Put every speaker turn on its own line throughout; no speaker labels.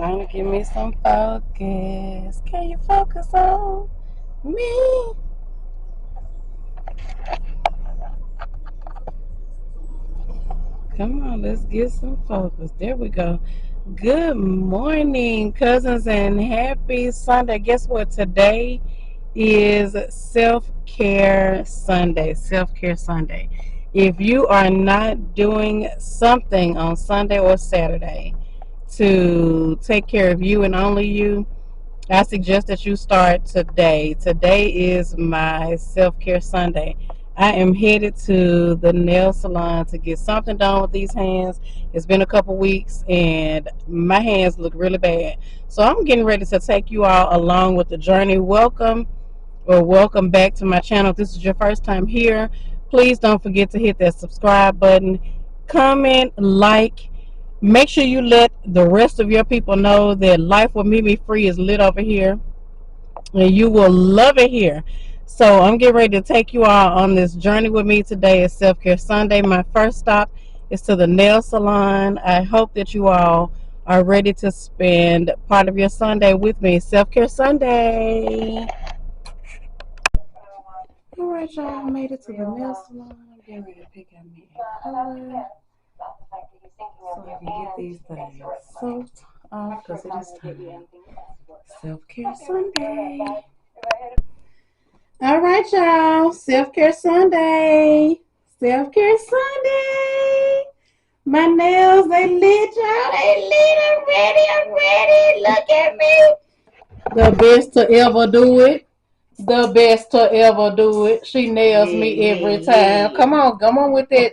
Trying to give me some focus. Can you focus on me? Come on, let's get some focus. There we go. Good morning, cousins, and happy Sunday. Guess what? Today is self-care Sunday. Self-care Sunday. If you are not doing something on Sunday or Saturday to take care of you and only you, I suggest that you start today. Today is my self-care Sunday. I am headed to the nail salon to get something done with these hands. It's been a couple weeks and my hands look really bad. So I'm getting ready to take you all along with the journey. Welcome back to my channel. If this is your first time here, please don't forget to hit that subscribe button, comment, like. Make sure you let the rest of your people know that Life with Mimi Free is lit over here, and you will love it here. So I'm getting ready to take you all on this journey with me today. It's Self-Care Sunday. My first stop is to the nail salon. I hope that you all are ready to spend part of your Sunday with me. Self-Care Sunday. All right, y'all, I made it to the nail salon. I'm getting ready to pick out me a color so I can get these things soaked off because it is time. Self-Care Sunday. All right, y'all. Self-Care Sunday. Self-Care Sunday. My nails, they lit, y'all. They lit. I'm ready. Look at me. The best to ever do it. The best to ever do it. She nails me every time. Come on with that.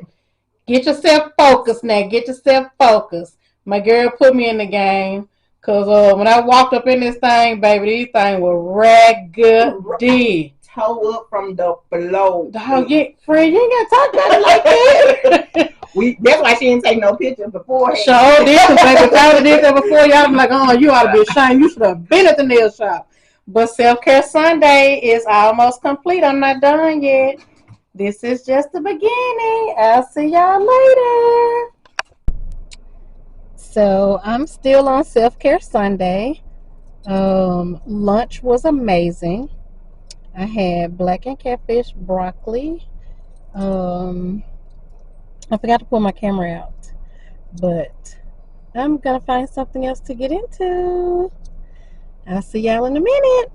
Get yourself focused now. Get yourself focused. My girl put me in the game. Because when I walked up in this thing, baby, these things were raggedy.
Toe up from the floor.
Dog, Fred, you ain't got to talk about it like that.
That's why she didn't take no pictures before.
Sure did, because baby, if I would have did that before, y'all be like, oh, you ought to be ashamed. You should have been at the nail shop. But Self-Care Sunday is almost complete. I'm not done yet. This is just the beginning. I'll see y'all later. So I'm still on Self-Care Sunday. Lunch was amazing. I had black and catfish, broccoli. I forgot to pull my camera out, but I'm gonna find something else to get into. I'll see y'all in a minute.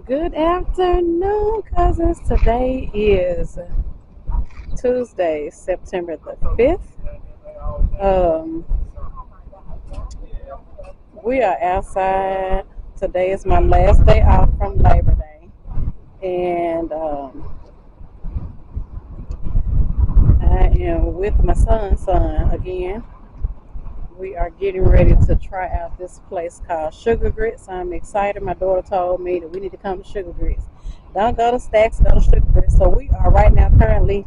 Good afternoon, cousins. Today is Tuesday, September the 5th. We are outside. Today is my last day off from Labor Day. And I am with my son's son again. We are getting ready to try out this place called Sugar Grits. I'm excited. My daughter told me that we need to come to Sugar Grits. Don't go to Stacks, go to Sugar Grits. So we are right now currently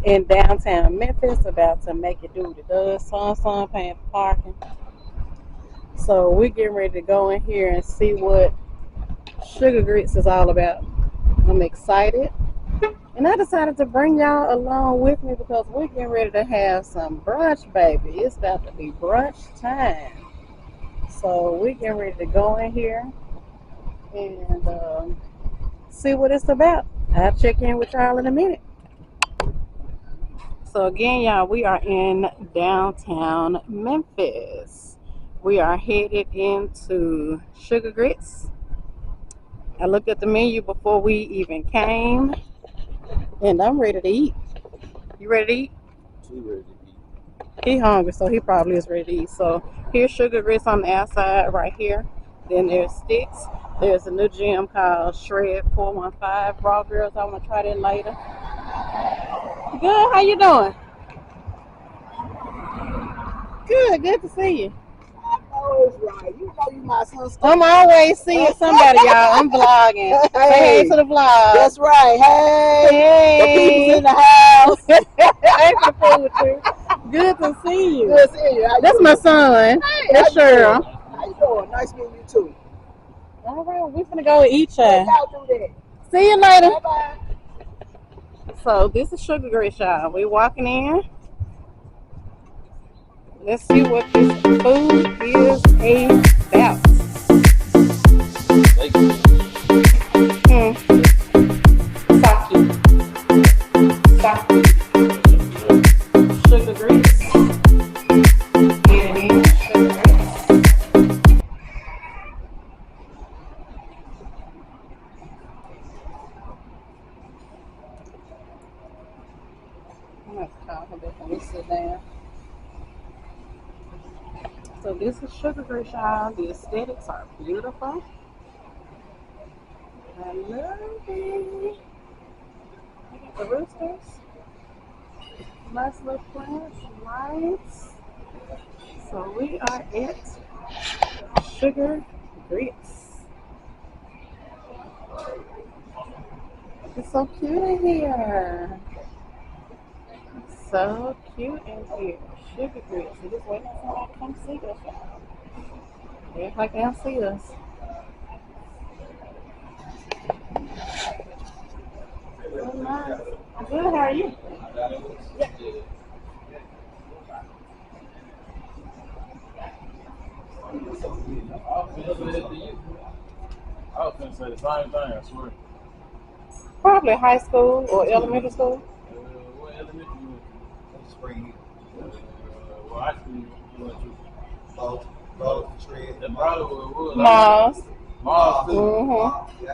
in downtown Memphis, about to make it do what it does. Son paying for parking. So we're getting ready to go in here and see what Sugar Grits is all about. I'm excited. And I decided to bring y'all along with me because we're getting ready to have some brunch, baby. It's about to be brunch time. So we're getting ready to go in here and see what it's about. I'll check in with y'all in a minute. So again, y'all, we are in downtown Memphis. We are headed into Sugar Grits. I looked at the menu before we even came. And I'm ready to eat. You ready to eat?
She ready to eat.
He hungry, so he probably is ready to eat. So here's Sugar Grits on the outside right here. Then there's Sticks. There's a new gym called Shred 415. Raw Girls, I want to try that later. Good, how you doing? Good to see you.
Oh, it's right. You know you my sister.
I'm always seeing somebody, y'all. I'm vlogging. Say hey to the vlog.
That's right. Hey. The people's in the house.
Hey, for food with you. Good to see you.
Good to see you.
That's my son.
Hey,
that's Cheryl.
How you doing? Nice meeting you too.
All right, we're finna go eat, y'all.
Y'all do that.
See you later.
Bye-bye.
So this is Sugar Grits, y'all. We walking in. Let's see what this food is about. Sake. Sake. Sugar Grits. Here it is. Sugar Grits. I'm going to call her back when we sit down. So this is Sugar Grits, y'all. The aesthetics are beautiful. I love it. Look at the roosters. Nice little plants, lights. So we are at Sugar Grits. It's so cute in here. So cute in here. Sugar Grits. We're just waiting for somebody to come see us, y'all. They act like they don't see us. Oh, nice. Good, how are you? Yeah.
I was going to say the same thing, I swear.
Probably high school or elementary school.
What elementary you went to?
Spring.
Well, high school you went to.
Both trees.
That probably was.
Mars.
Mars, too.
Yeah,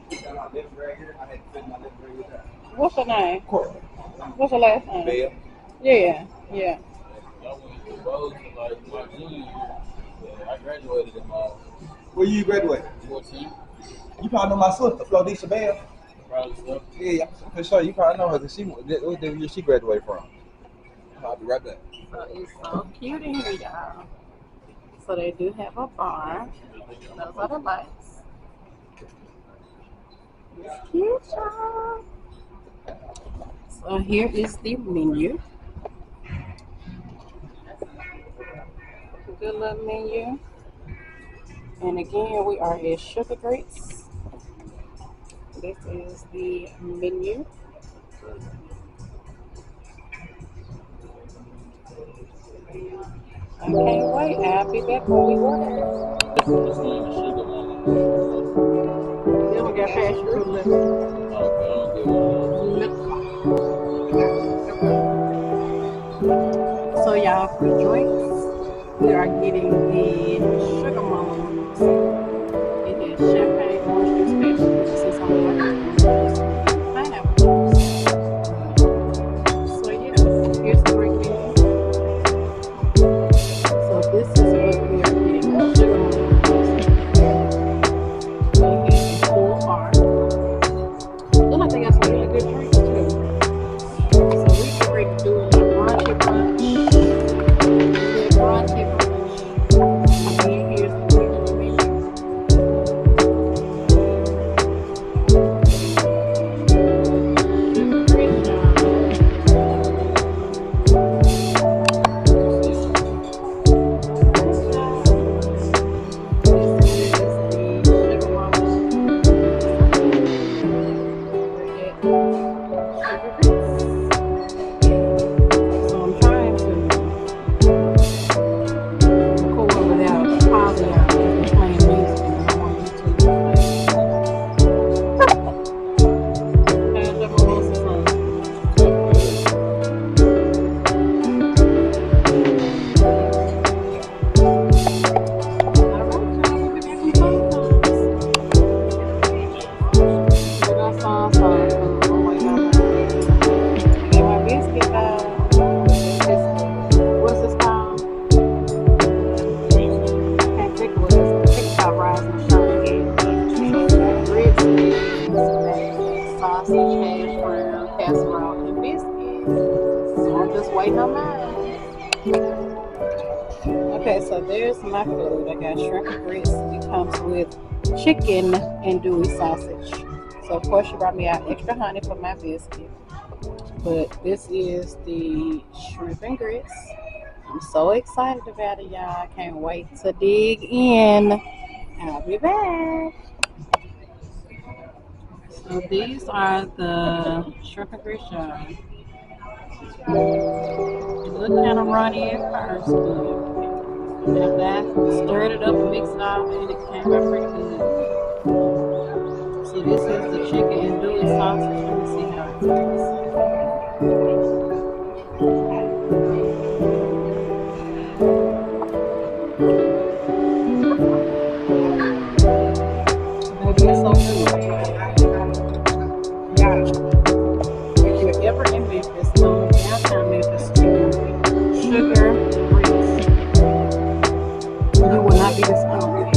I got my lip right here. I had to fit my lip right here.
What's your name?
Courtney.
What's your last name?
Bell.
Yeah.
I went to both for like my junior year. Yeah, I graduated in Mars.
Where you graduate?
14.
You probably know my sister, Flodisha Bell.
Probably so.
Yeah, I'm pretty sure you probably know her because that was the year she graduated from. I'll be right back.
So it's so cute in here, y'all. So they do have a bar. Those are the lights. It's cute, y'all. So here is the menu. Good little menu. And again, we are at Sugar Grits. This is the menu. I can't wait. I'll be back when we order.
What's the name of Sugar Mama?
Then we got passion fruit liquor.
Okay, I don't get one of those.
So y'all, for drinks, we are getting the Sugar Mama. It is champagne, orange juice, passion fruit. This is on pineapple. So yeah, here's the drink menu. So this is what we are getting. Sugar Mama. They have a full bar. Look like they got some really good drinks too. So we get ready to do a little brunchy brunch. Brunchy brunch. And then here's the regular menu. Sugar Grits, y'all. This is the Sugar Mama. Sugar Grits. So I'm trying to record without pausing out and playing music and I want YouTube to play. And the mimosa song. Alright, y'all, we'll be back in phone calls. We're gonna song. I'm waiting on her. I got my biscuit though. What's this called? I can't think of what it is. I think it's called Rise and Shine again. Grits, sausage, hash brown, casserole, and biscuits. So I'm just waiting on mine. Okay, so there's my food. I got shrimp and grits. It comes with chicken and dewy sausage. So of course she brought me out extra honey for my biscuit. But this is the shrimp and grits. I'm so excited about it, y'all. I can't wait to dig in. I'll be back. So these are the shrimp and grits, y'all. It looked kind of runny at first, but after I stirred it up and mixed it all in, it came out pretty good. So this is the chicken and andouille sausage. Let me see how it tastes. Baby, it's so good. If you're ever in Memphis, downtown Memphis, sugar grits, you will not be disappointed.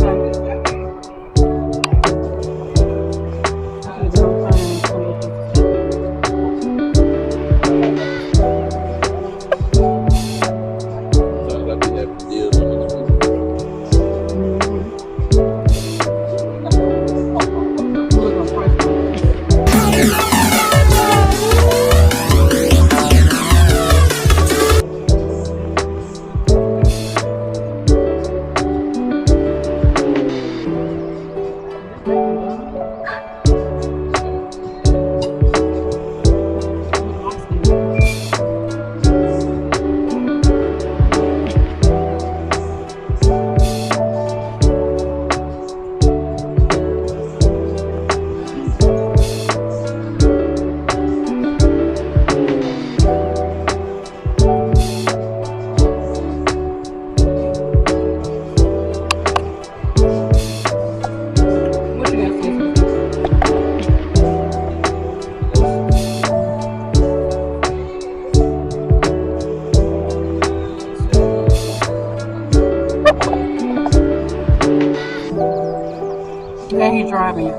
And he's driving it.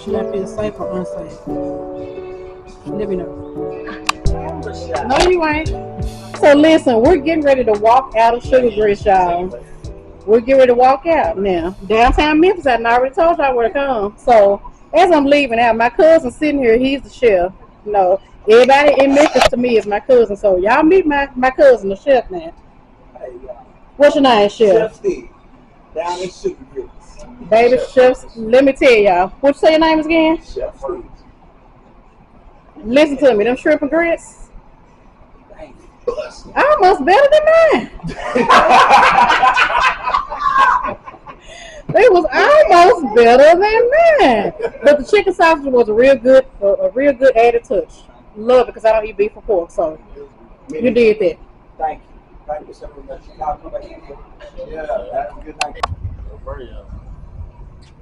Should I feel safe or unsafe? Let me know. No, you ain't. So listen, we're getting ready to walk out of Sugar Grits, y'all. We're getting ready to walk out now. Downtown Memphis, I already told y'all where to come. So as I'm leaving out, my cousin sitting here, he's the chef. No, everybody in Memphis to me is my cousin. So y'all meet my cousin, the chef now. What's your name, Chef?
Chef Steve. Down in Sugar Grits.
Baby Chef, let me tell y'all. What you say your name is again?
Chef Steve.
Listen to me, them shrimp and grits. Almost better than mine. They was almost better than mine. But the chicken sausage was a real good added touch. Love it because I don't eat beef or pork, so you did that.
Thank you. Thank you so much. Y'all come back in. Yeah, have a good night.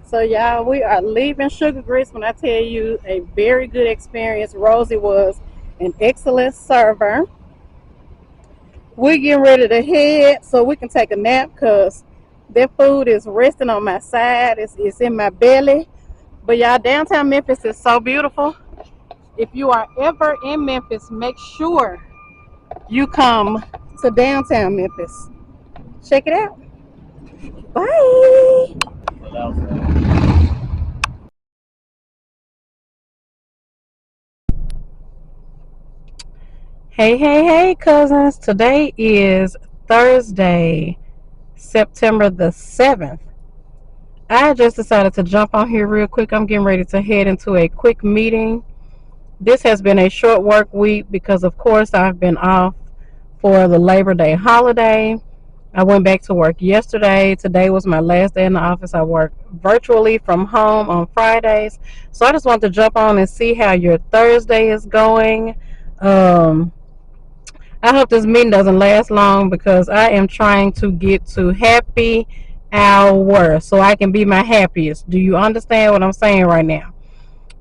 So y'all, we are leaving Sugar Grits. When I tell you a very good experience, Rosie was an excellent server. We're getting ready to head so we can take a nap because that food is resting on my side. It's in my belly. But y'all, downtown Memphis is so beautiful. If you are ever in Memphis, make sure you come to downtown Memphis. Check it out. Bye. Hey, cousins. Today is Thursday, September the 7th. I just decided to jump on here real quick. I'm getting ready to head into a quick meeting. This has been a short work week because, of course, I've been off for the Labor Day holiday. I went back to work yesterday. Today was my last day in the office. I work virtually from home on Fridays. So I just wanted to jump on and see how your Thursday is going. I hope this meeting doesn't last long because I am trying to get to happy hour so I can be my happiest. Do you understand what I'm saying right now?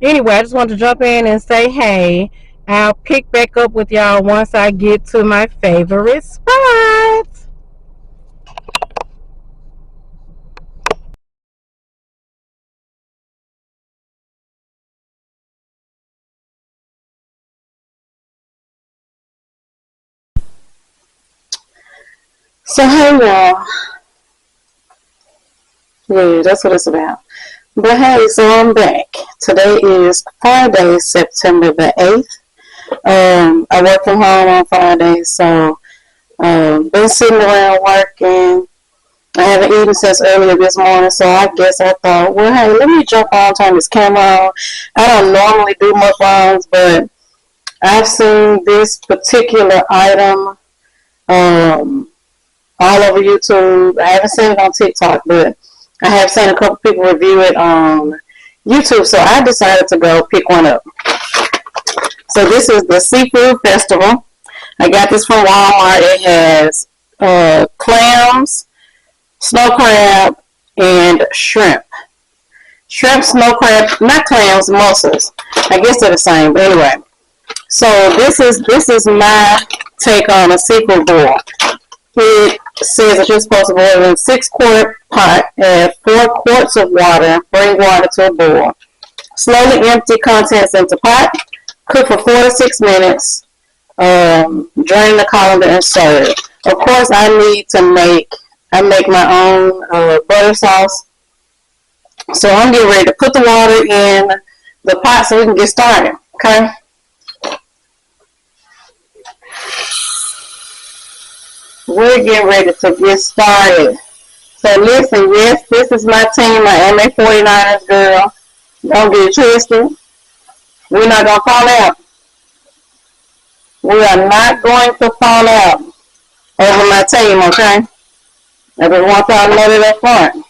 Anyway, I just want to jump in and say, hey, I'll pick back up with y'all once I get to my favorite spot. So, hey, y'all. Yeah, that's what it's about. But hey, so I'm back. Today is Friday, September the 8th. I work from home on Friday, so been sitting around working. I haven't eaten since earlier this morning, so I guess I thought, well, hey, let me jump on, turn this camera on. I don't normally do mukbangs, but I've seen this particular item all over YouTube. I haven't seen it on TikTok, but I have seen a couple people review it on YouTube, so I decided to go pick one up. So this is the Seafood Festival. I got this from Walmart. It has clams, snow crab, and shrimp. Shrimp, snow crab, not clams, mussels. I guess they're the same, but anyway. So this is my take on a seafood boil. It says that you're supposed to boil in a 6-quart pot, add 4 quarts of water, bring water to a boil. Slowly empty contents into pot, cook for 4 to 6 minutes, drain the colander and serve. Of course, I make my own butter sauce. So I'm getting ready to put the water in the pot so we can get started, okay? We're getting ready to get started. So listen, yes, this is my team. I am a 49ers girl. Don't get twisted. We're not going to fall out. We are not going to fall out over my team, okay? I just want y'all to know that up front.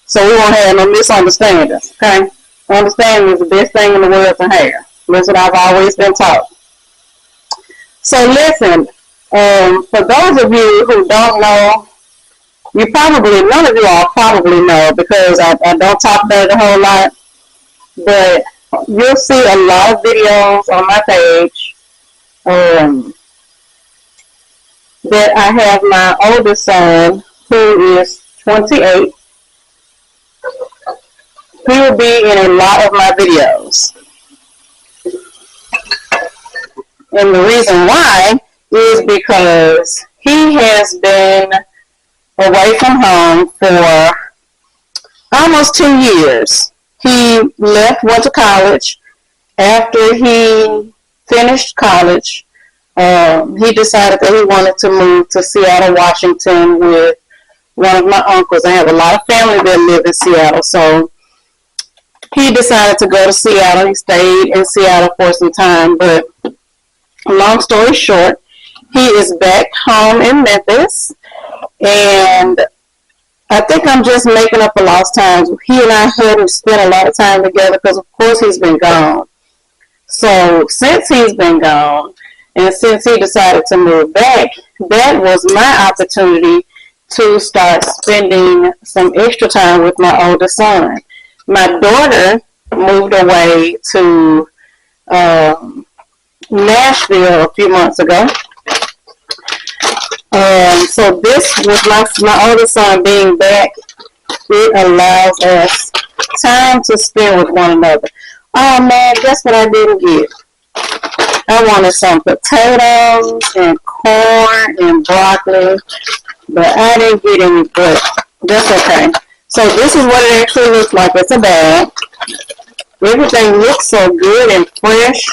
So we won't have no misunderstandings, okay? Understanding is the best thing in the world to have. That's what I've always been taught. So listen, for those of you who don't know, none of you all probably know because I don't talk about it a whole lot, but you'll see a lot of videos on my page that I have my oldest son, who is 28. He will be in a lot of my videos. And the reason why is because he has been away from home for almost 2 years. He went to college. After he finished college, he decided that he wanted to move to Seattle, Washington with one of my uncles. I have a lot of family that live in Seattle, so he decided to go to Seattle. He stayed in Seattle for some time, but long story short, he is back home in Memphis, and I think I'm just making up for lost times. He and I hadn't spent a lot of time together because, of course, he's been gone. So since he's been gone, and since he decided to move back, that was my opportunity to start spending some extra time with my oldest son. My daughter moved away to Nashville a few months ago. So this, with my oldest son being back, it allows us time to spend with one another. Oh man, guess what I didn't get? I wanted some potatoes and corn and broccoli, but I didn't get any, but that's okay. So this is what it actually looks like. It's a bag. Everything looks so good and fresh.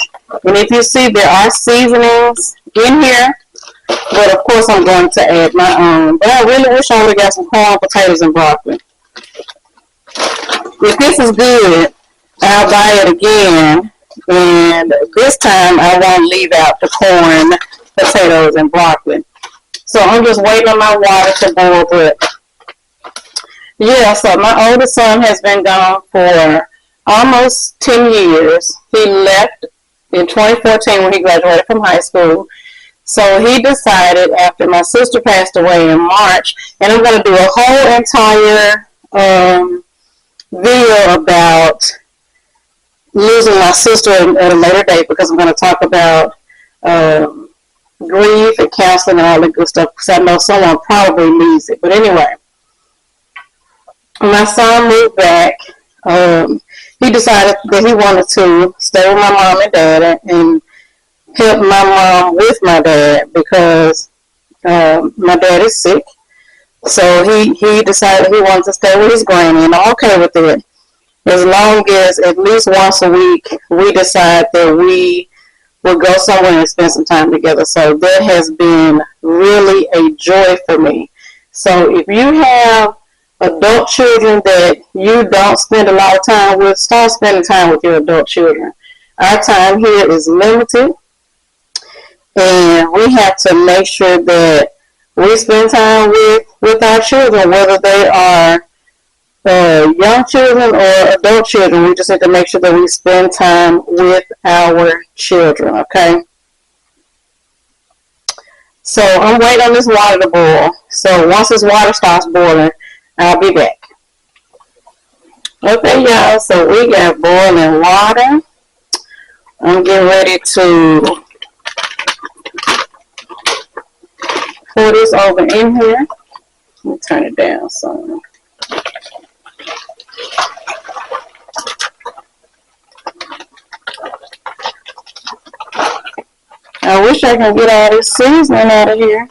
And if you see, there are seasonings in here. But of course, I'm going to add my own. But I really wish I would have got some corn, potatoes, and broccoli. If this is good, I'll buy it again. And this time, I won't leave out the corn, potatoes, and broccoli. So I'm just waiting on my water to boil. But yeah, so my oldest son has been gone for almost 10 years. He left in 2014 when he graduated from high school. So he decided after my sister passed away in March, and I'm going to do a whole entire video about losing my sister at a later date, because I'm going to talk about grief and counseling and all that good stuff, because I know someone probably needs it. But anyway, my son moved back. He decided that he wanted to stay with my mom and dad and help my mom with my dad, because my dad is sick. So he decided he wanted to stay with his granny, and I'm okay with it. As long as at least once a week we decide that we will go somewhere and spend some time together. So that has been really a joy for me. So if you have adult children that you don't spend a lot of time with, start spending time with your adult children. Our time here is limited, and we have to make sure that we spend time with our children, whether they are young children or adult children. We just need to make sure that we spend time with our children, okay? So I'm waiting on this water to boil. So once this water starts boiling, I'll be back. Okay, y'all, so we got boiling water. I'm getting ready to pour this over in here. Let me turn it down some. I wish I could get all this seasoning out of here,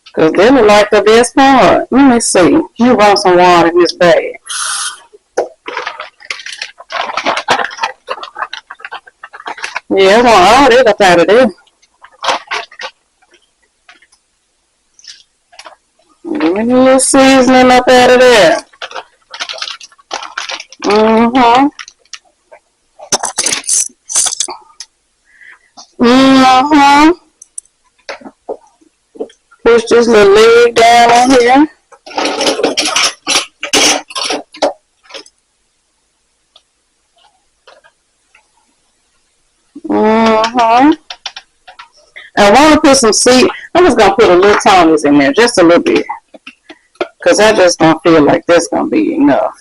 because they look like the best part. Let me see. Let me run some water in this bag. Yeah, I want all that up out of there. Give me a little seasoning up out of there. Push this little leg down on here. I want to put some seed. I'm just going to put a little tonics in there, just a little bit, because I just don't feel like that's going to be enough.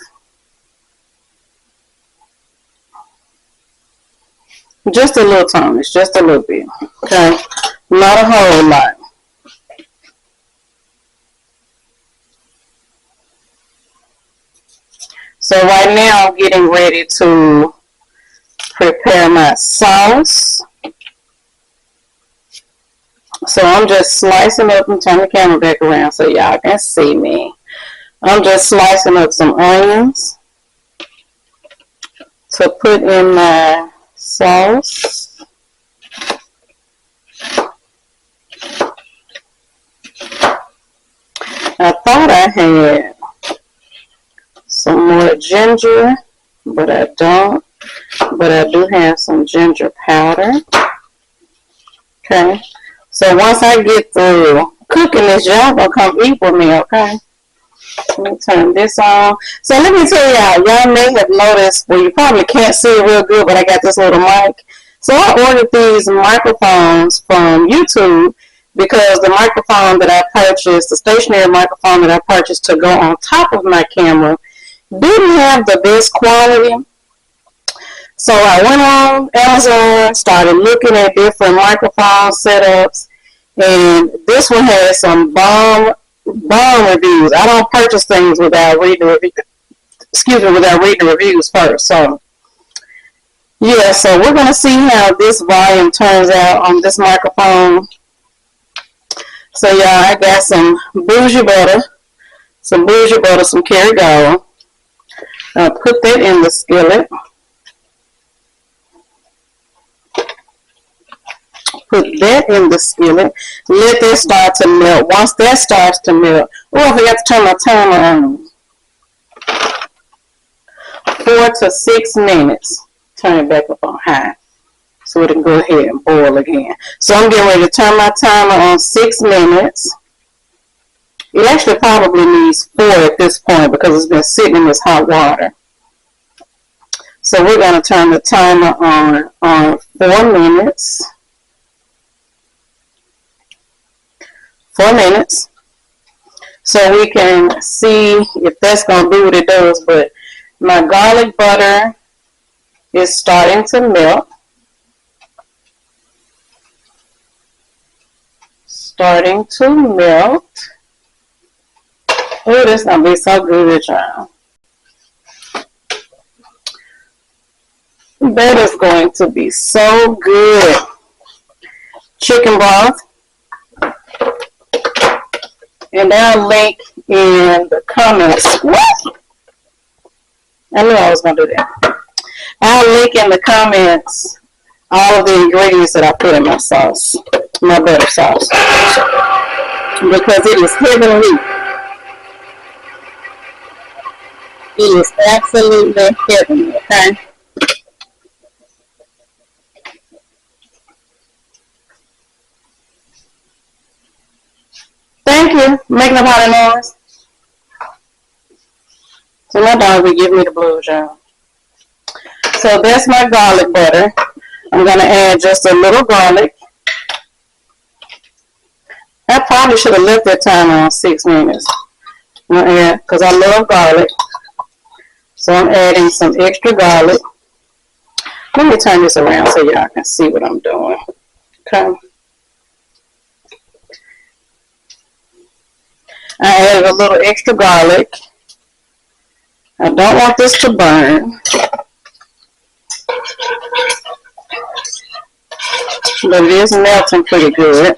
Just a little tonics, just a little bit, okay? Not a whole lot. So right now I'm getting ready to prepare my sauce. So I'm just slicing up, and turn the camera back around so y'all can see me. I'm just slicing up some onions to put in my sauce. I thought I had some more ginger, but I don't. But I do have some ginger powder. Okay. So once I get through cooking this, y'all gonna come eat with me, okay? Let me turn this on. So let me tell y'all may have noticed, well, you probably can't see it real good, but I got this little mic. So I ordered these microphones from YouTube because the microphone that I purchased, the stationary microphone that I purchased to go on top of my camera, didn't have the best quality. So I went on Amazon, started looking at different microphone setups, and this one has some bomb reviews. I don't purchase things without reading the reviews first. So yeah, so we're gonna see how this volume turns out on this microphone. So y'all, I got some bougie butter, some KerryGold. I'll put that in the skillet. Put that in the skillet. Let that start to melt. Once that starts to melt, I forgot to turn my timer on. 4 to 6 minutes. Turn it back up on high so it can go ahead and boil again. So I'm getting ready to turn my timer on 6 minutes. It actually probably needs 4 at this point because it's been sitting in this hot water. So we're going to turn the timer on 4 minutes. 4 minutes, so we can see if that's going to do what it does. But my garlic butter is starting to melt. Oh, this is going to be so good, y'all. That is going to be so good. Chicken broth. And I'll link in the comments. What? I knew I was going to do that. I'll link in the comments all of the ingredients that I put in my sauce, my butter sauce. because it is heavenly. It is absolutely heavenly, okay? Thank you. Making a lot of noise. So my dog will give me the blues, y'all. So that's my garlic butter. I'm going to add just a little garlic. I probably should have left that time on 6 minutes. Because I love garlic. So I'm adding some extra garlic. Let me turn this around so y'all can see what I'm doing. Okay. I added a little extra garlic. I don't want this to burn. But it is melting pretty good.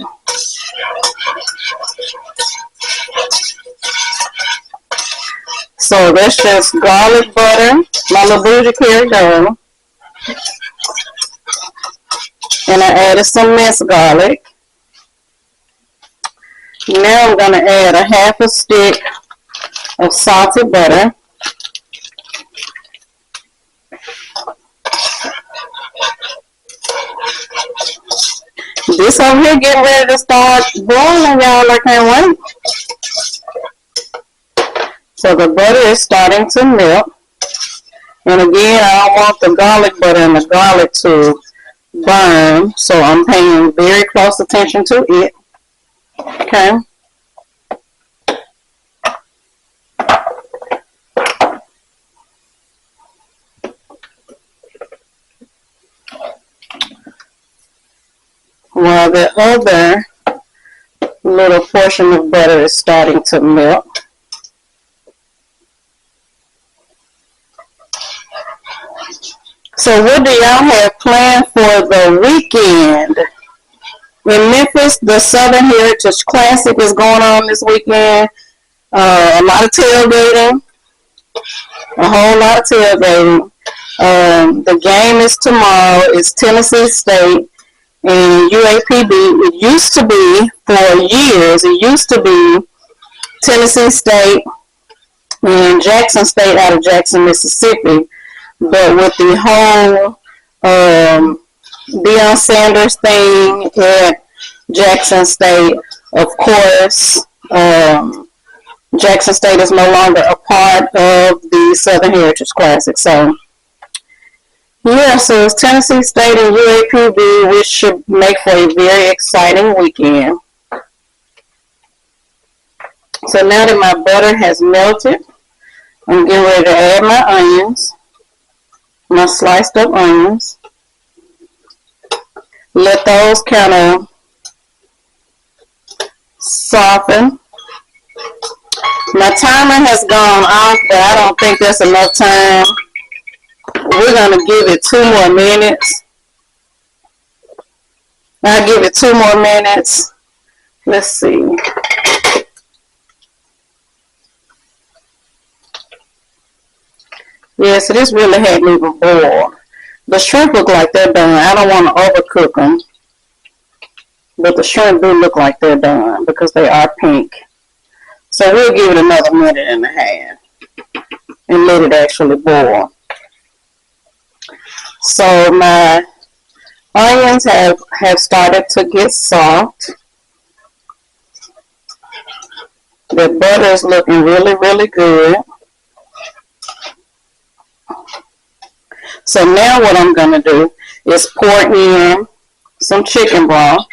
So that's just garlic butter, my little bougie KerryGold. And I added some minced garlic. Now I'm going to add a half a stick of salted butter. This over here getting ready to start boiling, y'all. I can't wait. So the butter is starting to melt. And again, I don't want the garlic butter and the garlic to burn. So I'm paying very close attention to it. Okay. While the other little portion of butter is starting to melt. So what do y'all have planned for the weekend? In Memphis, the Southern Heritage Classic is going on this weekend. A lot of tailgating. A whole lot of tailgating. The game is tomorrow. It's Tennessee State and UAPB. It used to be, for years, it used to be Tennessee State and Jackson State out of Jackson, Mississippi. But with the whole Deion Sanders thing at Jackson State, of course, Jackson State is no longer a part of the Southern Heritage Classic. So, yeah, so it's Tennessee State and UAPB, which should make for a very exciting weekend. So now that my butter has melted, I'm getting ready to add my onions, my sliced up onions. Let those kind of soften. My timer has gone off, but I don't think that's enough time. We're going to give it 2 more minutes. I'll give it 2 more minutes. Let's see. Yeah, so this really hadn't even boiled. The shrimp look like they're done. I don't want to overcook them. But the shrimp do look like they're done because they are pink. So we'll give it another minute and a half and let it actually boil. So my onions have started to get soft. The butter is looking really, really good. So now what I'm going to do is pour in some chicken broth.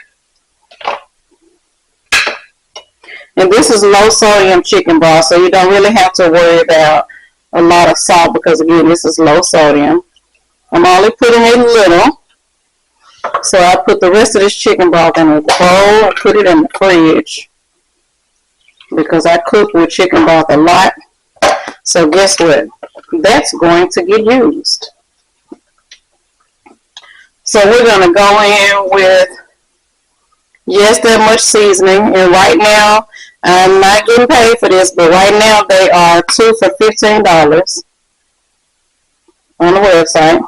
And this is low sodium chicken broth, so you don't really have to worry about a lot of salt because, again, this is low sodium. I'm only putting a little. So I put the rest of this chicken broth in a bowl and put it in the fridge because I cook with chicken broth a lot. So guess what? That's going to get used. So we're going to go in with, yes, that much seasoning. And right now, I'm not getting paid for this, but right now they are 2 for $15 on the website.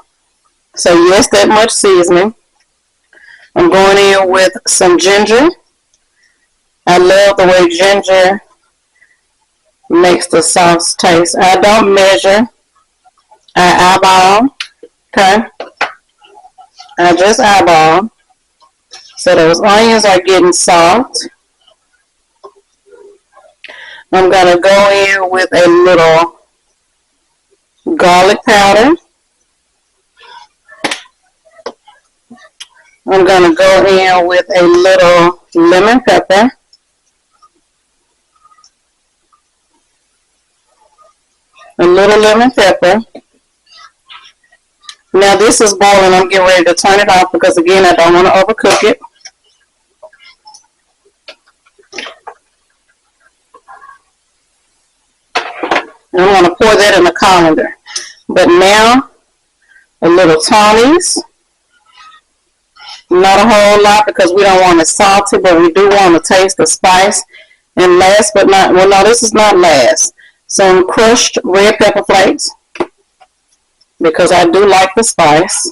So yes, that much seasoning. I'm going in with some ginger. I love the way ginger makes the sauce taste. I don't measure. I eyeball. Okay. I just eyeball. So those onions are getting soft. I'm going to go in with a little garlic powder. I'm going to go in with a little lemon pepper. A little lemon pepper. Now this is boiling. I'm getting ready to turn it off because again I don't want to overcook it. And I'm going to pour that in the colander. But now a little Tony's. Not a whole lot because we don't want it salty, but we do want to taste the spice. And last but not, well no, this is not last. Some crushed red pepper flakes because I do like the spice.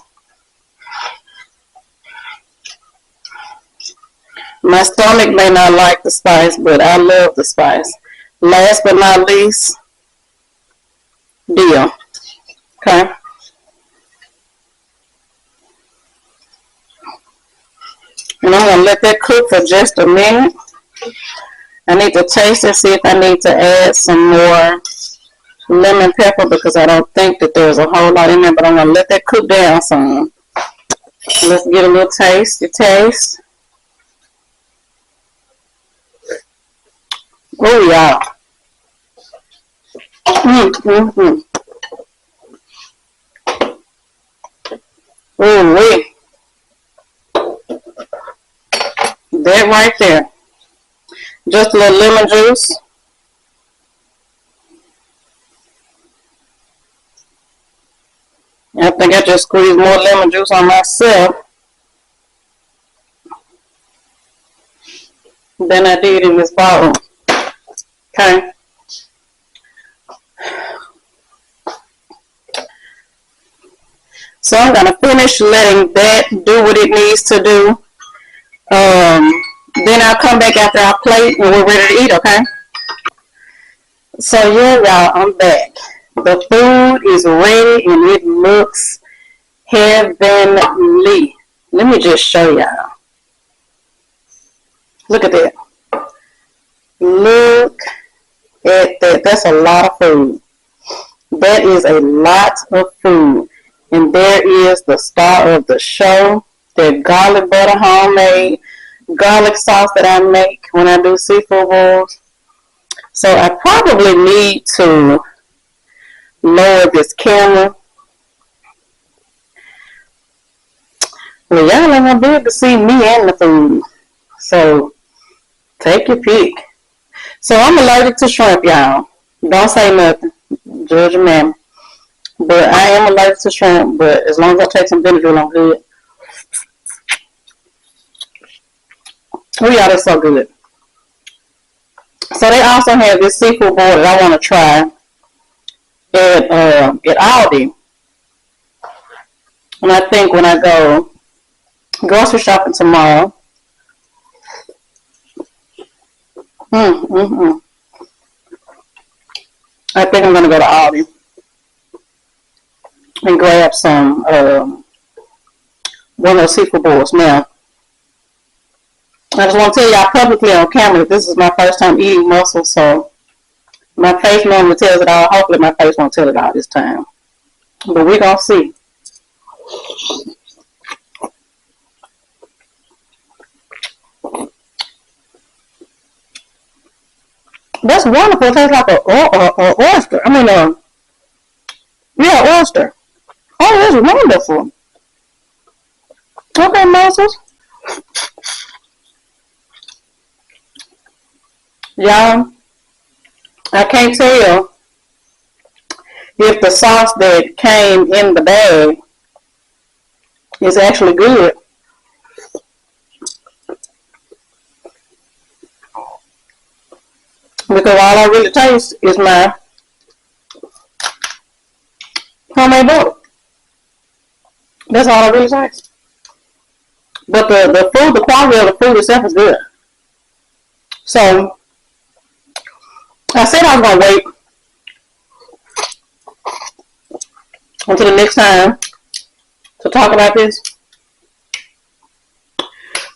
My stomach may not like the spice, but I love the spice. Last but not least, dill. Okay. And I'm going to let that cook for just a minute. I need to taste and see if I need to add some more lemon pepper because I don't think that there's a whole lot in there, but I'm going to let that cook down some. Let's get a little taste. Oh, yeah. Oh, wait. That right there. Just a little lemon juice. I think I just squeezed more lemon juice on myself than I did in this bottle. Okay. So I'm going to finish letting that do what it needs to do. Then I'll come back after I plate and we're ready to eat, okay? So yeah, y'all, I'm back. The food is ready and it looks heavenly. Let me just show y'all. Look at that. Look at that. That's a lot of food. That is a lot of food. And there is the star of the show, the garlic butter homemade garlic sauce that I make when I do seafood boils. So I probably need to lower this camera. Well, y'all ain't gonna be able to see me and the food. So take your pick. So I'm allergic to shrimp, y'all. Don't say nothing. Judge a man. But I am allergic to shrimp, but as long as I take some Benadryl, I'm good. Oh yeah, that's so good. So they also have this seafood boil that I want to try at Aldi. And I think when I go grocery shopping tomorrow, I think I'm going to go to Aldi and grab some one of those seafood boils. Now, I just want to tell y'all publicly on camera that this is my first time eating mussels, so my face normally tells it all. Hopefully my face won't tell it all this time. But we're going to see. That's wonderful. It tastes like an oyster. I mean, yeah, oyster. Oh, that's wonderful. Okay, mussels. Y'all, I can't tell if the sauce that came in the bag is actually good. Because all I really taste is my homemade butter. That's all I really taste. But the food, the quality of the food itself is good. So I said I was gonna wait until the next time to talk about this,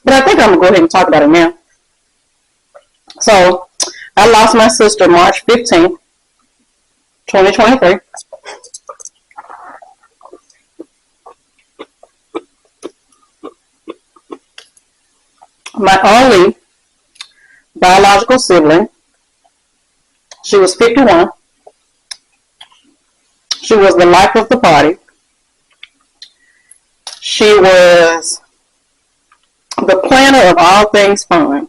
but I think I'm gonna go ahead and talk about it now. So I lost my sister March 15th, 2023. My only biological sibling. She was 51. She was the life of the party. She was the planner of all things fun.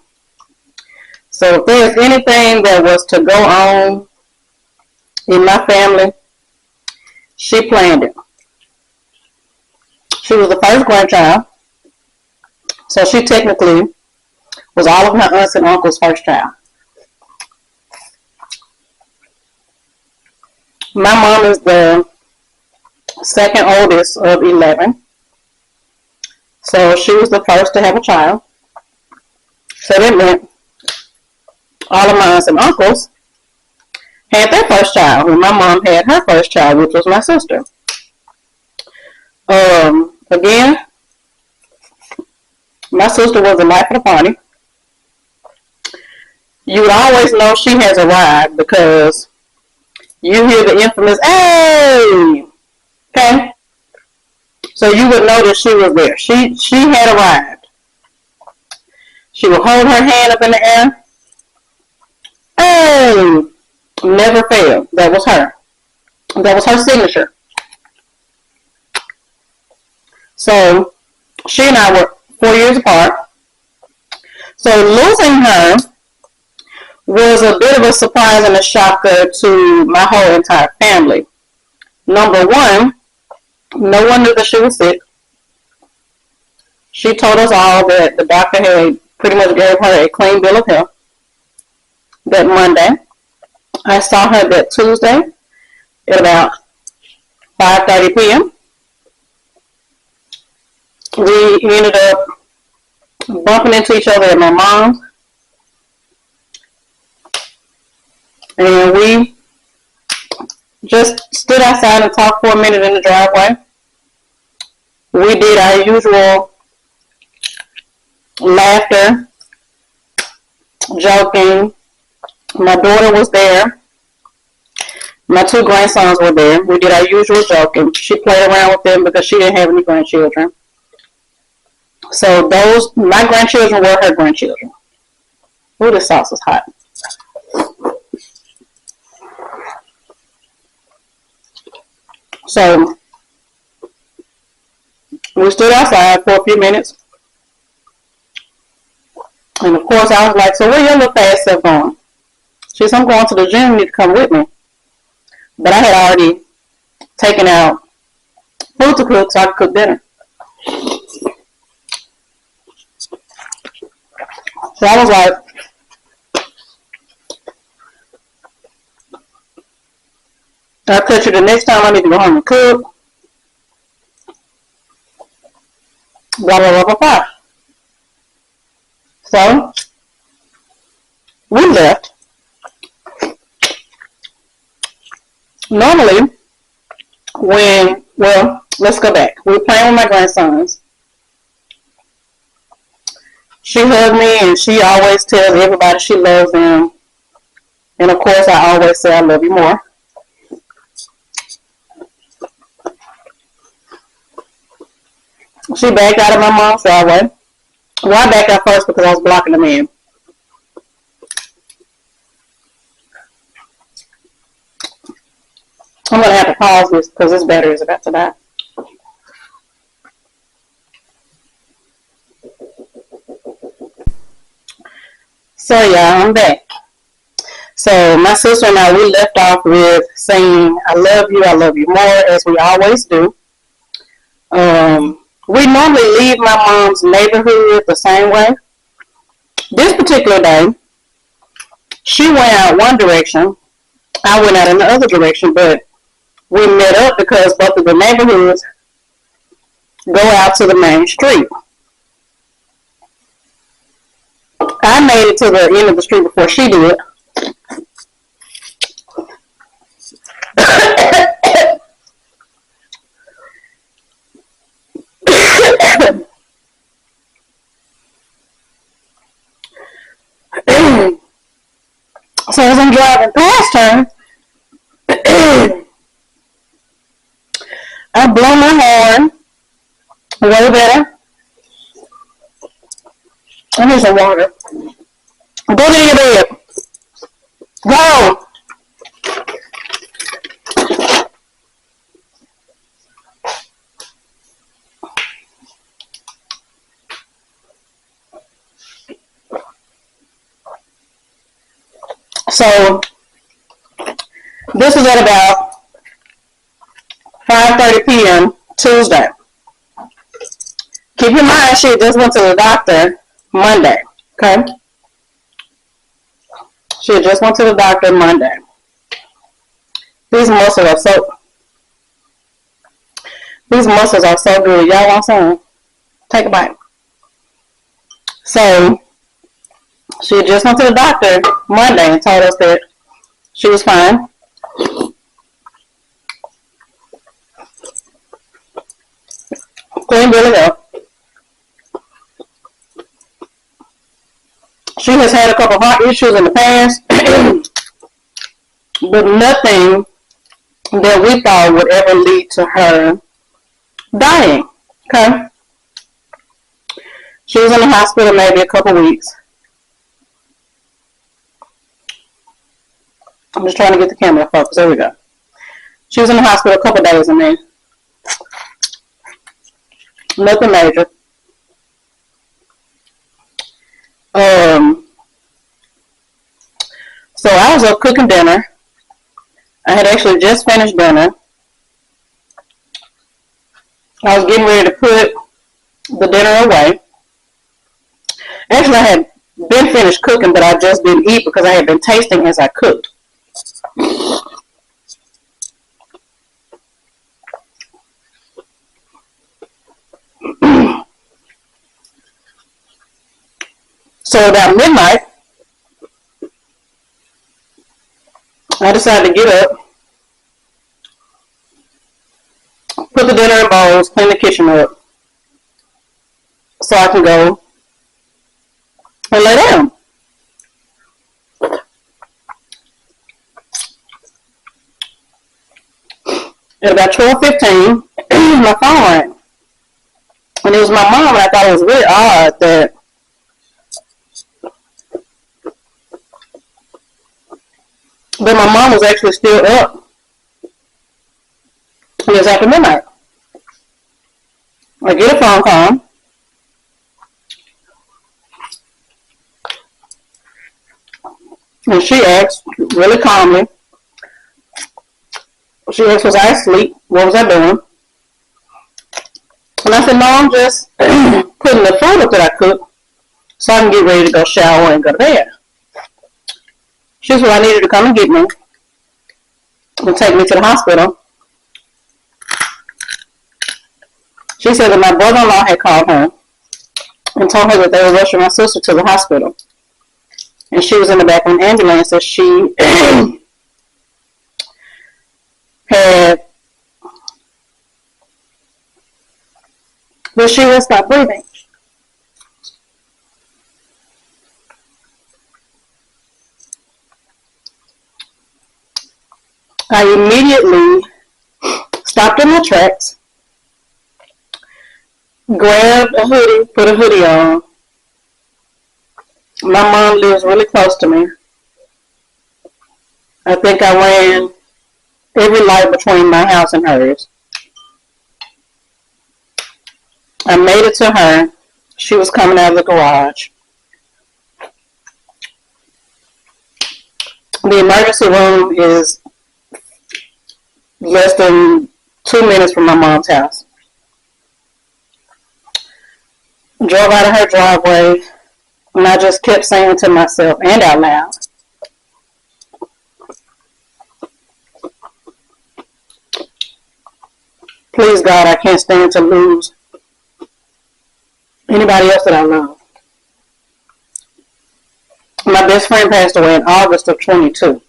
So if there's anything that was to go on in my family, she planned it. She was the first grandchild, so she technically was all of my aunts and uncles' first child. My mom is the second oldest of 11, so she was the first to have a child. So that meant all of my aunts and uncles had their first child, and my mom had her first child, which was my sister. Again, my sister was the life of the party. You would always know she has arrived because you hear the infamous, "Hey!" Okay? So you would know that she was there. She had arrived. She would hold her hand up in the air. "Hey!" Never failed. That was her. That was her signature. So she and I were 4 years apart. So losing her was a bit of a surprise and a shocker to my whole entire family. Number one, no one knew that she was sick. She told us all that the doctor had pretty much gave her a clean bill of health that Monday. I saw her that Tuesday at about 5:30 p.m. We ended up bumping into each other at my mom's, and we just stood outside and talked for a minute in the driveway. We did our usual laughter, joking. My daughter was there. My two grandsons were there. We did our usual joking. She played around with them because she didn't have any grandchildren. So my grandchildren were her grandchildren. Ooh, this sauce is hot. So we stood outside for a few minutes. And of course I was like, "So where your little fast self going?" She said, "I'm going to the gym, you need to come with me." But I had already taken out food to cook so I could cook dinner. So I was like, "I'll catch you the next time I need to go home and cook." Blah, blah, blah, blah, blah. So we left. Normally, let's go back. We were playing with my grandsons. She hugged me, and she always tells everybody she loves them. And of course, I always say I love you more. She backed out of my mom's driveway. Well, I backed out first because I was blocking the man. I'm going to have to pause this because this battery is about to die. So, yeah, I'm back. So, my sister and I, we left off with saying, I love you more, as we always do. We normally leave my mom's neighborhood the same way. This particular day, she went out one direction, I went out in the other direction, but we met up because both of the neighborhoods go out to the main street. I made it to the end of the street before she did. So as I'm driving past her, I blow my horn. Way better. I need some water. Go to your bed. Go. So this is at about 5:30 p.m. Tuesday. Keep in mind she just went to the doctor Monday. Okay? She just went to the doctor Monday. These muscles are so good. Y'all want some? Take a bite. So she just went to the doctor Monday and told us that she was fine. Clean bill of health. She has had a couple of heart issues in the past, but nothing that we thought would ever lead to her dying. Okay? She was in the hospital maybe a couple weeks. I'm just trying to get the camera focused. There we go. She was in the hospital a couple days and then nothing major. So I was up cooking dinner. I had actually just finished dinner. I was getting ready to put the dinner away. Actually, I had been finished cooking, but I just didn't eat because I had been tasting as I cooked. So about midnight, I decided to get up, put the dinner in bowls, clean the kitchen up, so I can go and lay down. At about 12:15, my phone rang. And it was my mom, and I thought it was really odd that my mom was actually still up. It was after midnight. I get a phone call. And she asked, really calmly, she asked, was I asleep? What was I doing? And I said, no, I'm just putting the food up that I cooked so I can get ready to go shower and go to bed. She said, well, I need you to come and get me and take me to the hospital. She said that my brother-in-law had called her and told her that they were rushing my sister to the hospital. And she was in the back of an ambulance and she she had stopped breathing. I immediately stopped in my tracks, grabbed a hoodie, put a hoodie on. My mom lives really close to me. I think I ran every light between my house and hers. I made it to her. She was coming out of the garage. The emergency room is less than 2 minutes from my mom's house. Drove out of her driveway, and I just kept saying to myself and out loud, please God, I can't stand to lose anybody else that I love. My best friend passed away in August of 22.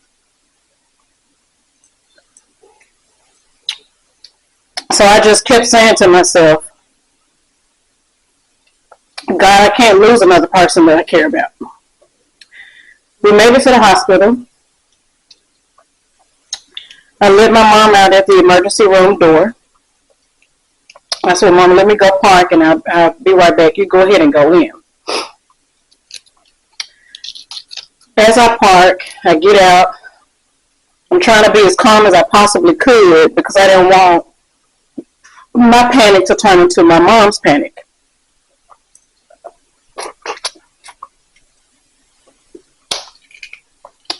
So I just kept saying to myself, God, I can't lose another person that I care about. We made it to the hospital. I let my mom out at the emergency room door. I said, Mom, let me go park and I'll be right back. You go ahead and go in. As I park, I get out. I'm trying to be as calm as I possibly could because I didn't want my panic to turn into my mom's panic.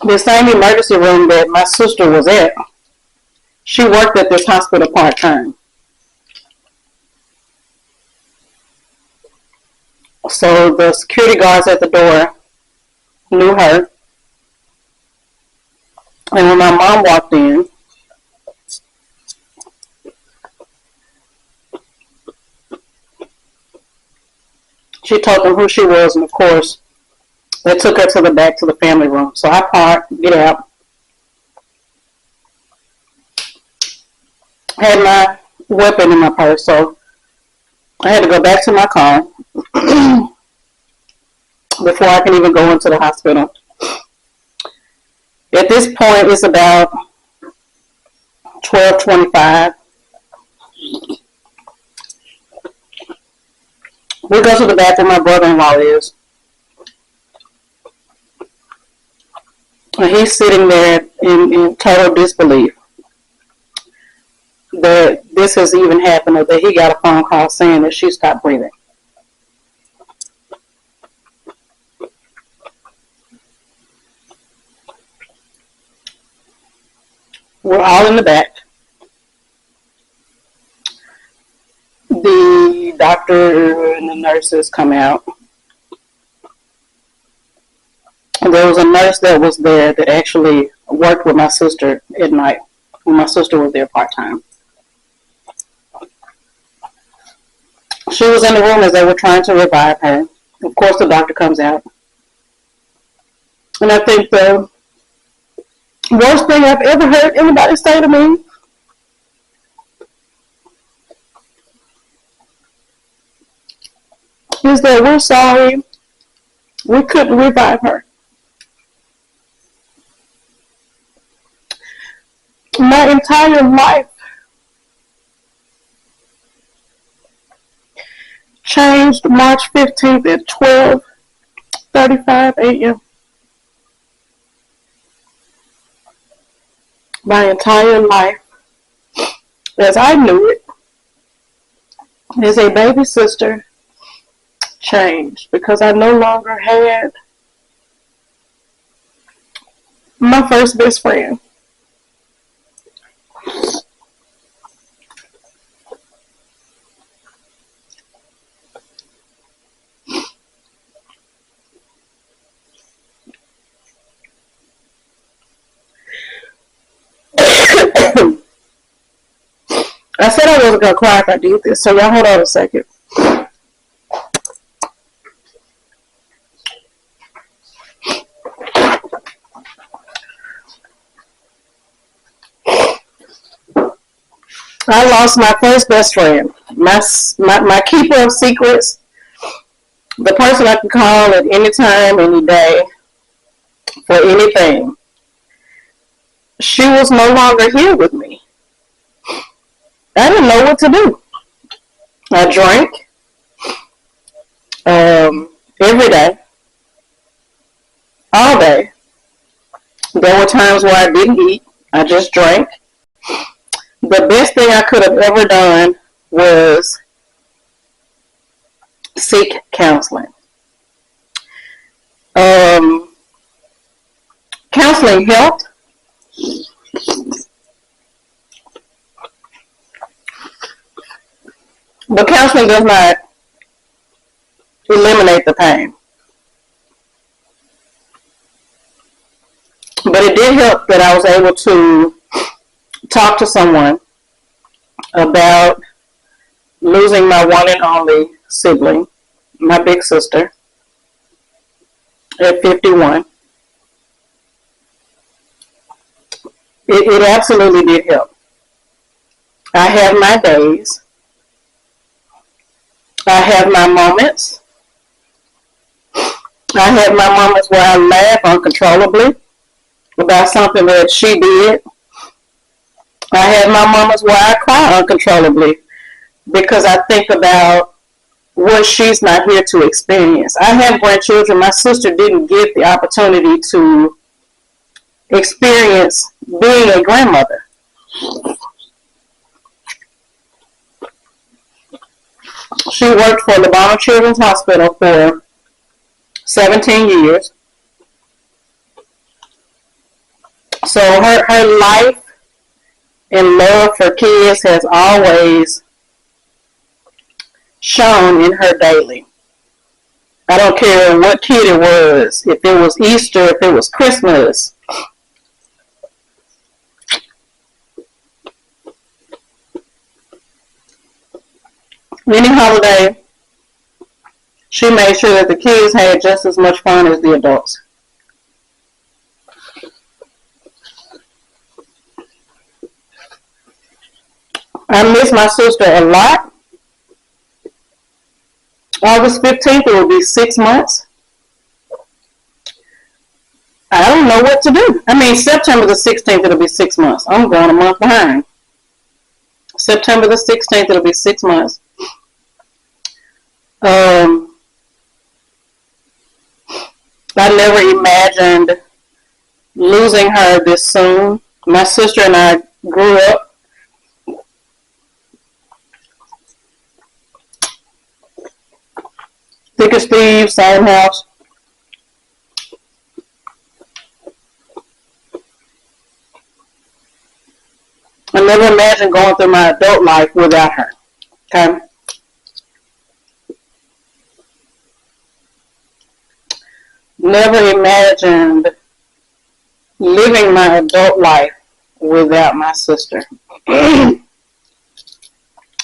The same emergency room that my sister was at, she worked at this hospital part-time. So the security guards at the door knew her. And when my mom walked in, she told them who she was, and of course, they took her to the back to the family room. So I parked, get out, had my weapon in my purse, so I had to go back to my car before I can even go into the hospital. At this point, it's about 12:25. We go to the bathroom, my brother-in-law is. And he's sitting there in total disbelief that this has even happened, or that he got a phone call saying that she stopped breathing. We're all in the back. The doctor and the nurses come out. And there was a nurse that was there that actually worked with my sister at night when my sister was there part-time. She was in the room as they were trying to revive her. Of course, the doctor comes out. And I think the worst thing I've ever heard anybody say to me is that we're sorry we couldn't revive her. My entire life changed March 15th at 12:35 a.m. My entire life, as I knew it, as a baby sister, changed because I no longer had my first best friend. I said I wasn't going to cry if I did this, so y'all hold on a second. I lost my first best friend, my keeper of secrets, the person I can call at any time, any day, for anything. She was no longer here with me. I didn't know what to do. I drank every day, all day. There were times where I didn't eat. I just drank. The best thing I could have ever done was seek counseling. Counseling helped. But counseling does not eliminate the pain. But it did help that I was able to talk to someone about losing my one and only sibling, my big sister, at 51. it absolutely did help. I have my days. I have my moments. I have my moments where I laugh uncontrollably about something that she did. I have my moments where I cry uncontrollably because I think about what she's not here to experience. I have grandchildren. My sister didn't get the opportunity to experience being a grandmother. She worked for the Bonner Children's Hospital for 17 years. So her life and love for kids has always shown in her daily. I don't care what kid it was, if it was Easter, if it was Christmas. Any holiday, she made sure that the kids had just as much fun as the adults. I miss my sister a lot. August 15th, it will be 6 months. I don't know what to do. I mean, September the 16th, it'll be 6 months. I'm going a month behind. September the 16th, it'll be 6 months. I never imagined losing her this soon. My sister and I grew up. Thick as thieves, same house. I never imagined going through my adult life without her. Okay? Never imagined living my adult life without my sister. And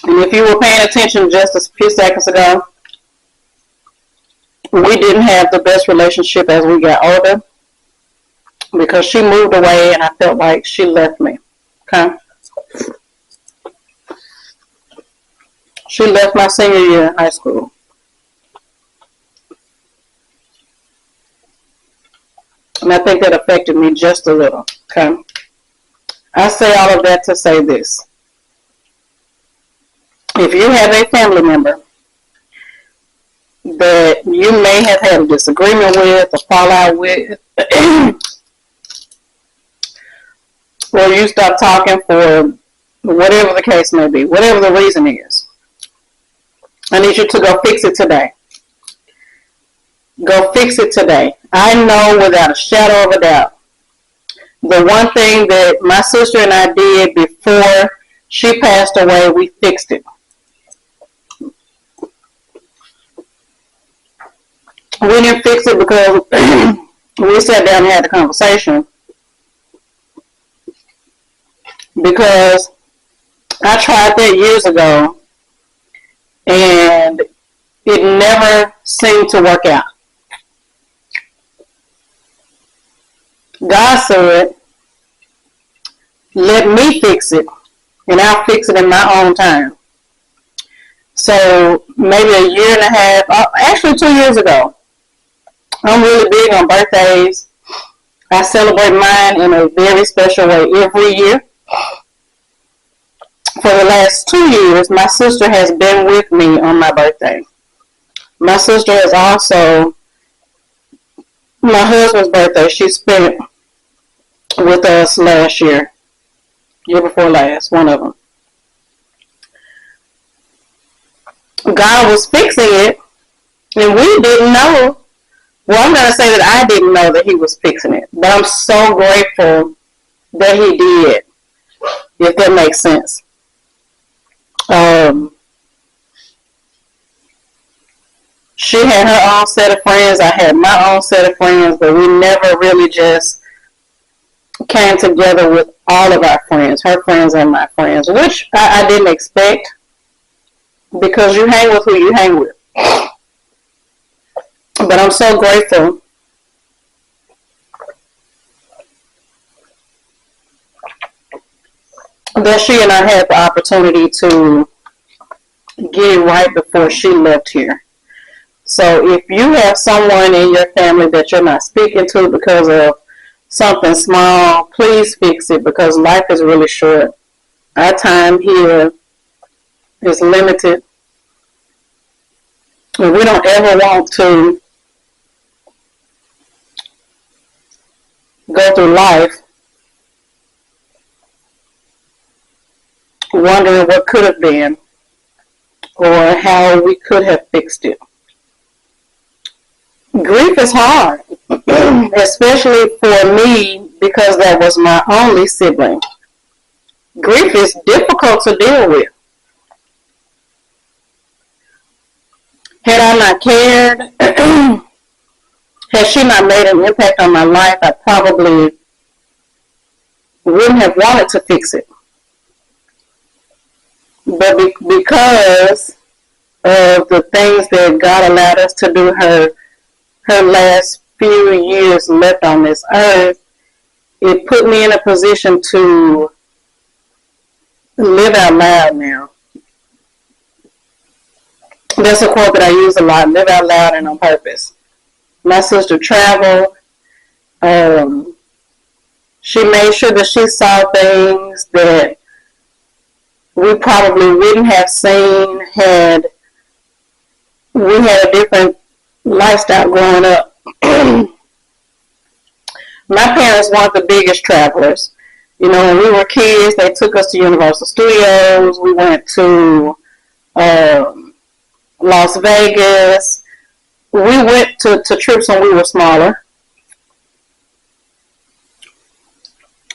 if you were paying attention just a few seconds ago, we didn't have the best relationship as we got older because she moved away and I felt like she left me. Okay? She left my senior year in high school. And I think that affected me just a little. Okay? I say all of that to say this. If you have a family member that you may have had a disagreement with, a fallout with, or you stop talking for whatever the case may be, whatever the reason is, I need you to go fix it today. Go fix it today. I know without a shadow of a doubt, the one thing that my sister and I did before she passed away, we fixed it. We didn't fix it because we sat down and had a conversation. Because I tried that years ago and it never seemed to work out. God said, let me fix it and I'll fix it in my own time. So maybe a year and a half, actually 2 years ago, I'm really big on birthdays. I celebrate mine in a very special way every year. For the last 2 years, my sister has been with me on my birthday. My sister has also, my husband's birthday, she spent with us last year before last, one of them. God was fixing it, and we didn't know. Well, I'm going to say that I didn't know that he was fixing it, but I'm so grateful that he did, if that makes sense. She had her own set of friends, I had my own set of friends, but we never really just came together with all of our friends, her friends and my friends, which I didn't expect, because you hang with who you hang with. But I'm so grateful that she and I had the opportunity to get it right before she left here. So if you have someone in your family that you're not speaking to because of something small, please fix it, because life is really short. Our time here is limited. And we don't ever want to go through life wondering what could have been or how we could have fixed it. Grief is hard, especially for me because that was my only sibling. Grief is difficult to deal with. Had I not cared, had she not made an impact on my life, I probably wouldn't have wanted to fix it. But because of the things that God allowed us to do her last few years left on this earth, it put me in a position to live out loud now. That's a quote that I use a lot, live out loud and on purpose. My sister traveled. She made sure that she saw things that we probably wouldn't have seen had we had a different lifestyle growing up. My parents weren't the biggest travelers. You know, when we were kids, they took us to Universal Studios. We went to Las Vegas. We went to trips when we were smaller.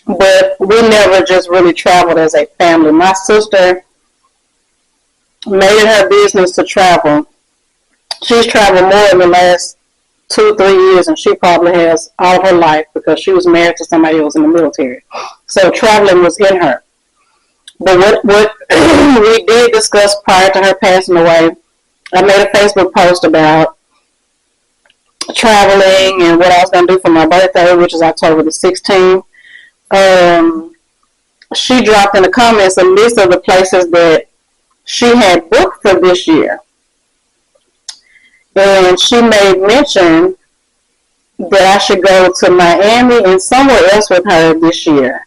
But we never just really traveled as a family. My sister made it her business to travel. She's traveled more in the last 2-3 years than she probably has all of her life because she was married to somebody who was in the military. So traveling was in her. But what we did discuss prior to her passing away, I made a Facebook post about traveling and what I was going to do for my birthday, which is October the 16th. She dropped in the comments a list of the places that she had booked for this year. And she made mention that I should go to Miami and somewhere else with her this year.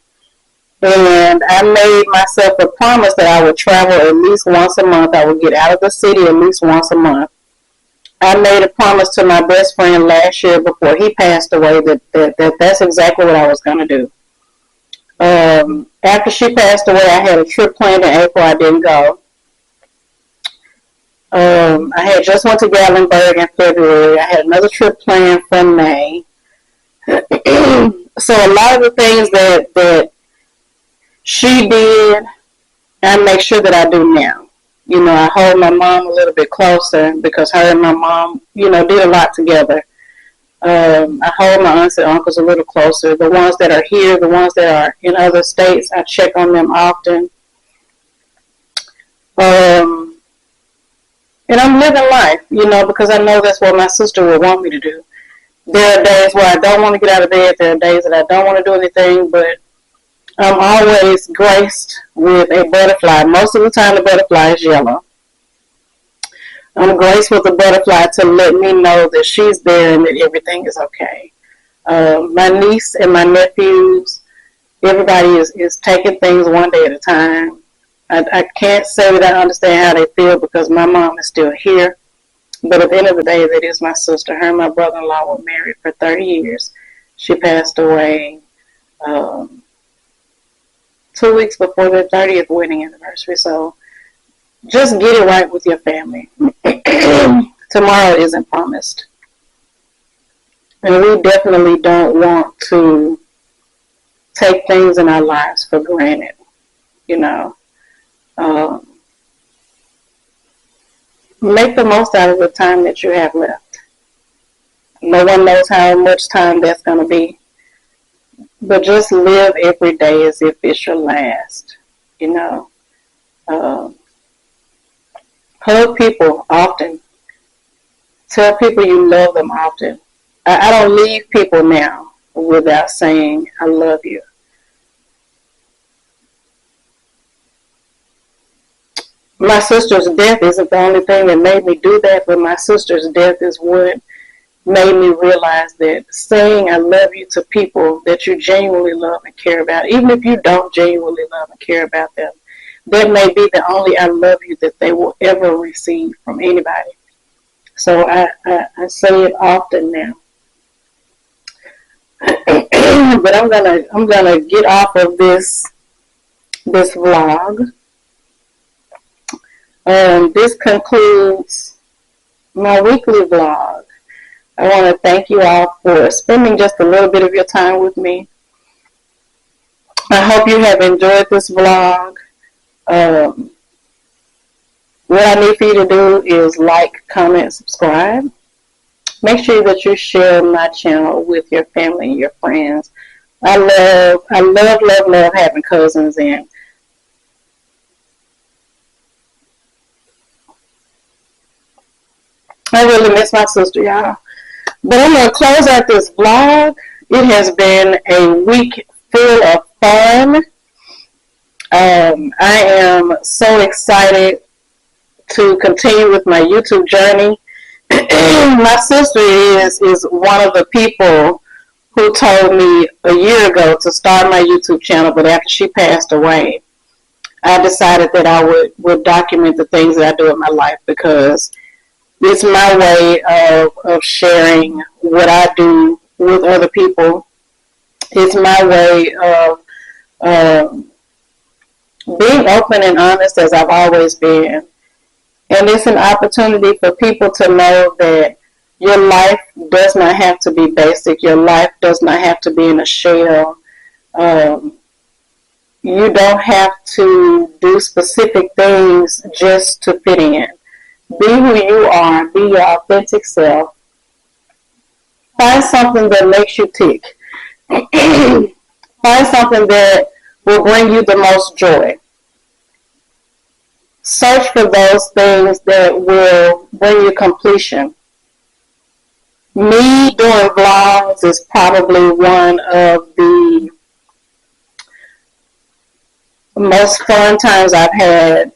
And I made myself a promise that I would travel at least once a month. I would get out of the city at least once a month. I made a promise to my best friend last year before he passed away that's exactly what I was going to do. After she passed away, I had a trip planned in April. I didn't go. I had just went to Gatlinburg in February. I had another trip planned for May. So a lot of the things that she did, I make sure that I do now. You know, I hold my mom a little bit closer because her and my mom, you know, did a lot together. I hold my aunts and uncles a little closer. The ones that are here, the ones that are in other states, I check on them often. And I'm living life, you know, because I know that's what my sister would want me to do. There are days where I don't want to get out of bed. There are days that I don't want to do anything, but I'm always graced with a butterfly. Most of the time, the butterfly is yellow. I'm graced with the butterfly to let me know that she's there and that everything is okay. My niece and my nephews, everybody is taking things one day at a time. I can't say that I understand how they feel because my mom is still here. But at the end of the day, that is my sister. Her and my brother-in-law were married for 30 years. She passed away 2 weeks before their 30th wedding anniversary. So just get it right with your family. Tomorrow isn't promised. And we definitely don't want to take things in our lives for granted, you know. Make the most out of the time that you have left. No one knows how much time that's going to be. But just live every day as if it's your last, you know. Hug people often. Tell people you love them often. I don't leave people now without saying I love you. my sister's death isn't the only thing that made me do that, but my sister's death is what made me realize that saying I love you to people that you genuinely love and care about, even if you don't genuinely love and care about them, that may be the only I love you that they will ever receive from anybody. So I say it often now. But I'm gonna get off of this vlog. This concludes my weekly vlog. I want to thank you all for spending just a little bit of your time with me. I hope you have enjoyed this vlog. What I need for you to do is like, comment, subscribe. Make sure that you share my channel with your family and your friends. I love having cousins, and I really miss my sister, y'all. But I'm going to close out this vlog. It has been a week full of fun. I am so excited to continue with my YouTube journey. My sister is one of the people who told me a year ago to start my YouTube channel, but after she passed away, I decided that I would document the things that I do in my life, because it's my way of sharing what I do with other people. It's my way of being open and honest, as I've always been. And it's an opportunity for people to know that your life does not have to be basic. Your life does not have to be in a shell. You don't have to do specific things just to fit in. Be who you are. Be your authentic self. Find something that makes you tick. Find something that will bring you the most joy. Search for those things that will bring you completion. Me doing vlogs is probably one of the most fun times I've had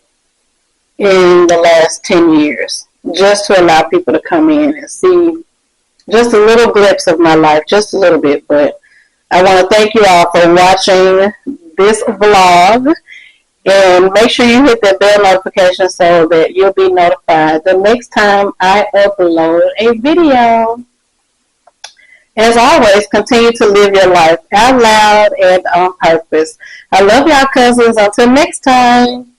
in the last 10 years. Just to allow people to come in and see just a little glimpse of my life, just a little bit. But I want to thank you all for watching this vlog. And make sure you hit that bell notification so that you'll be notified the next time I upload a video. As always, continue to live your life out loud and on purpose. I love y'all, cousins. Until next time.